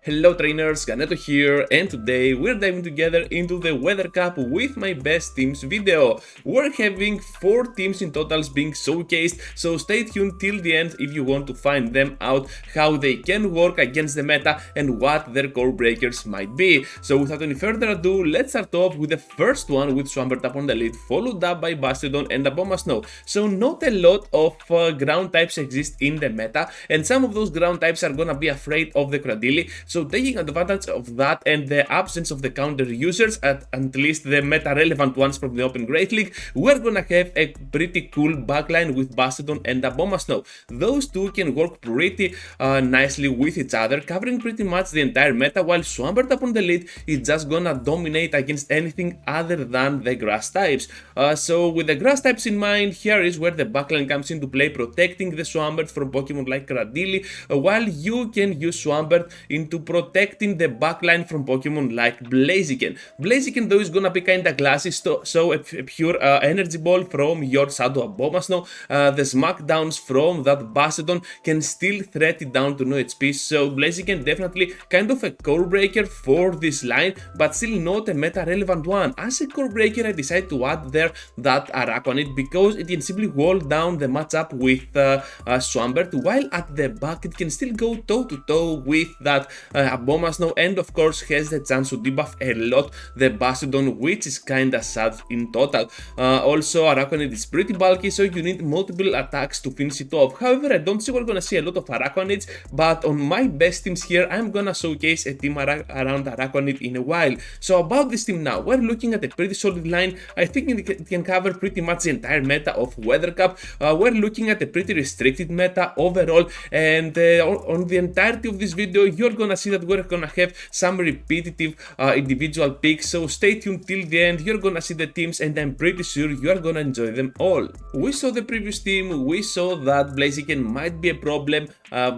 Hello trainers, Ganeto here, and today we're diving together into the Weather Cup with my best teams video. We're having 4 teams in totals being showcased, so stay tuned till the end if you want to find them out, how they can work against the meta and what their core breakers might be. So without any further ado, let's start off with the first one with Swampert up on the lead, followed up by Bastodon and Abomasnow. So not a lot of ground types exist in the meta, and some of those ground types are gonna be afraid of the Cradily. So taking advantage of that and the absence of the counter users, at least the meta relevant ones from the Open Great League, we're gonna have a pretty cool backline with Bastodon and Abomasnow. Those two can work pretty nicely with each other, covering pretty much the entire meta, while Swampert up on the lead is just gonna dominate against anything other than the grass types. So with the grass types in mind, here is where the backline comes into play, protecting the Swampert from Pokemon like Cradily, while you can use Swampert into protecting the backline from Pokemon like Blaziken. Blaziken though is gonna be kinda glassy, so a pure energy ball from your Shadow Abomasnow, the smackdowns from that Bastodon can still threat it down to no HP, so Blaziken definitely kind of a core breaker for this line, but still not a meta relevant one. As a core breaker, I decided to add there that araquanid because it can simply wall down the matchup with Swampert, while at the back it can still go toe to toe with that Abomasnow, and of course has the chance to debuff a lot the Bastodon, which is kinda sad in total. Also araquanid is pretty bulky, so you need multiple attacks to finish it off. However, I don't see we're gonna see a lot of araquanids, but on my best teams here I'm gonna showcase a team around araquanid in a while. So about this team now, we're looking at a pretty solid line. I think it can cover pretty much the entire meta of Weather Cup. We're looking at a pretty restricted meta overall, and on the entirety of this video you're gonna see that we're gonna have some repetitive individual picks, so stay tuned till the end. You're gonna see the teams and I'm pretty sure you're gonna enjoy them all. We saw the previous team, we saw that Blaziken might be a problem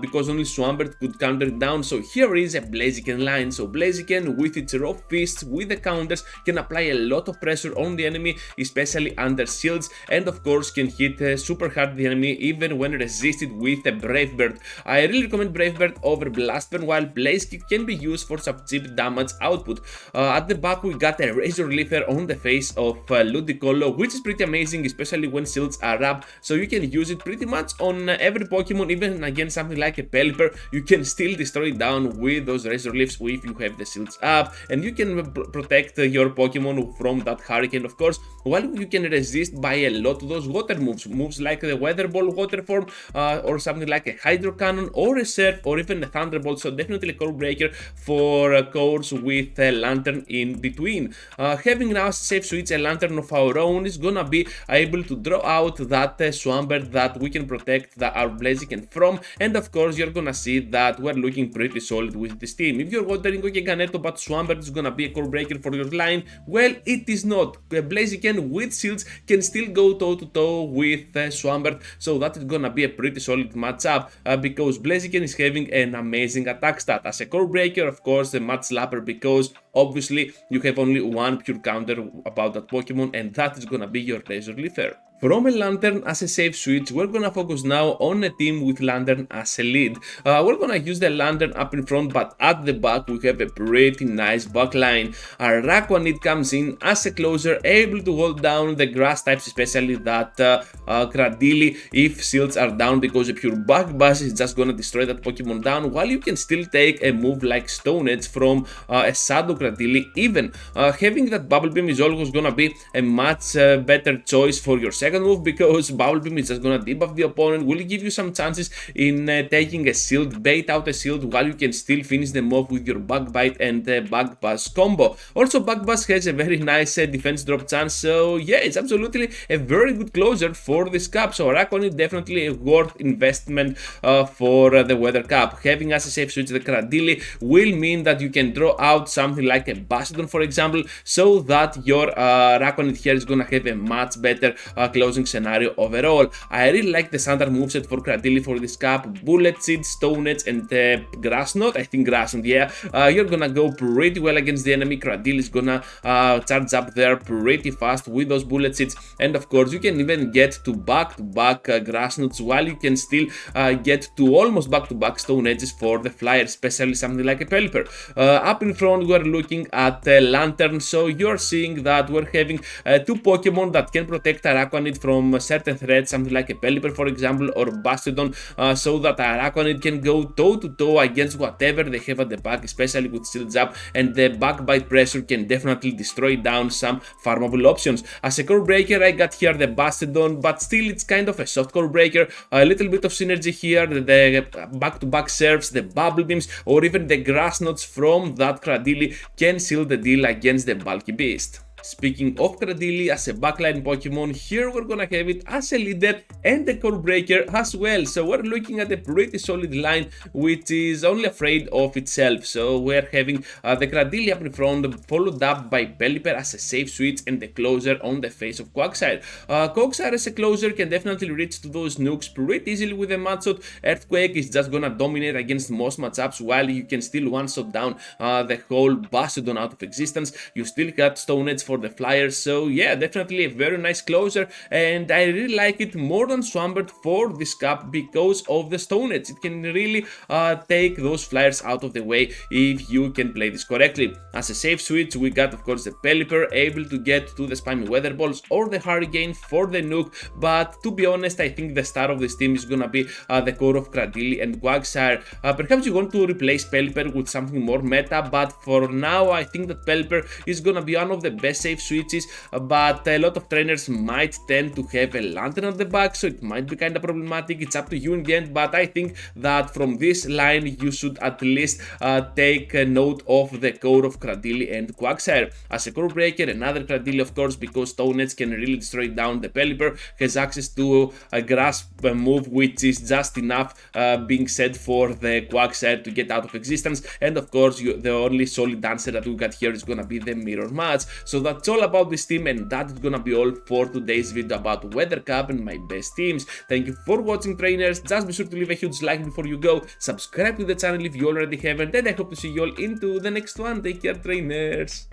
because only Swampert could counter it down, so here is a Blaziken line. So Blaziken with its raw fists with the counters can apply a lot of pressure on the enemy, especially under shields, and of course can hit super hard the enemy even when resisted with a Brave Bird. I really recommend Brave Bird over Blastburn, while Blaze Kick can be used for some cheap damage output. At the back we got a Razor Leafer on the face of Ludicolo, which is pretty amazing, especially when shields are up, so you can use it pretty much on every Pokemon, even against something like a Pelipper. You can still destroy it down with those Razor Leafs if you have the shields up, and you can protect your Pokemon from that Hurricane, of course, while you can resist by a lot of those water moves like the Weather Ball water form, or something like a Hydro Cannon or a Surf or even a Thunderbolt, so definitely a core breaker for cores with a Lanturn in between. Having now a safe switch, a Lanturn of our own is gonna be able to draw out that Swampert that we can protect our Blaziken from, and of course you're gonna see that we're looking pretty solid with this team. If you're wondering, okay Ganeto, but Swampert is gonna be a core breaker for your line, well, it is not. Blaziken with shields can still go toe to toe with Swampert, so that is gonna be a pretty solid matchup because Blaziken is having an amazing attack stat. As a core breaker, of course, a much slapper because obviously you have only one pure counter about that Pokemon, and that is gonna be your Razor Leafer. From a Lanturn as a safe switch, we're gonna focus now on a team with Lanturn as a lead. We're gonna use the Lanturn up in front, but at the back we have a pretty nice backline. Araquanid comes in as a closer, able to hold down the grass types, especially that Cradily if shields are down, because a pure Bug Buzz is just gonna destroy that Pokemon down, while you can still take a move like Stone Edge from a Shadow Cradily even. Having that Bubble Beam is always gonna be a much better choice for your second move, because Bubble Beam is just gonna debuff the opponent, will give you some chances in taking a shield, bait out a shield, while you can still finish them off with your Bug Bite and Bug Buzz combo. Also Bug Buzz has a very nice defense drop chance, so yeah, it's absolutely a very good closer for this cup, so Araquanid definitely a worth investment for the Weather Cup. Having as a safe switch the Cradily will mean that you can draw out something like a Bastodon, for example, so that your Araquanid here is gonna have a much better closing scenario overall. I really like the standard moveset for Cradily for this cap: Bullet Seed, Stone Edge, and Grass Knot. I think Grass Knot, yeah. You're gonna go pretty well against the enemy. Cradily is gonna charge up there pretty fast with those Bullet Seeds, and of course you can even get to back Grass Knots, while you can still get to almost back-to-back Stone Edges for the flyer, especially something like a Pelipper. Up in front we're looking at Lanturn, so you're seeing that we're having two Pokemon that can protect Araquanid from certain threats, something like a Pelipper for example, or Bastodon, so that Araquanid can go toe-to-toe against whatever they have at the back, especially with Shield Jab, and the backbite pressure can definitely destroy down some farmable options. As a core breaker, I got here the Bastodon, but still it's kind of a soft core breaker. A little bit of synergy here, the back-to-back serves, the bubble beams, or even the grass knots from that Cradily can seal the deal against the bulky beast. Speaking of Cradily as a backline Pokemon, here we're gonna have it as a leader and a core breaker as well. So we're looking at a pretty solid line which is only afraid of itself. So we're having the Cradily up in front, followed up by Pelipper as a safe switch and the closer on the face of Quagsire. Quagsire as a closer can definitely reach to those nukes pretty easily with a matchup. Earthquake is just gonna dominate against most matchups, while you can still one-shot down the whole Bastodon out of existence. You still got Stone Edge for the flyers, so yeah, definitely a very nice closer, and I really like it more than Swampert for this cap because of the Stone Edge. It can really take those flyers out of the way if you can play this correctly. As a safe switch, we got of course the Pelipper, able to get to the spammy weather balls or the hurricane for the nuke, but to be honest, I think the star of this team is gonna be the core of Cradily and Quagsire. Perhaps you want to replace Pelipper with something more meta, but for now I think that Pelipper is gonna be one of the best safe switches, but a lot of trainers might tend to have a Lanturn at the back, so it might be kind of problematic. It's up to you in the end, but I think that from this line you should at least take a note of the core of Cradily and Quagsire. As a core breaker, another Cradily of course, because Stone Edge can really destroy down the Pelipper, has access to a grass move which is just enough being said for the Quagsire to get out of existence, and of course the only solid answer that we got here is gonna be the mirror match. So that's all about this team, and that is gonna be all for today's video about Weather Cup and my best teams. Thank you for watching, trainers. Just be sure to leave a huge like before you go, subscribe to the channel if you already haven't, and I hope to see you all into the next one. Take care, trainers.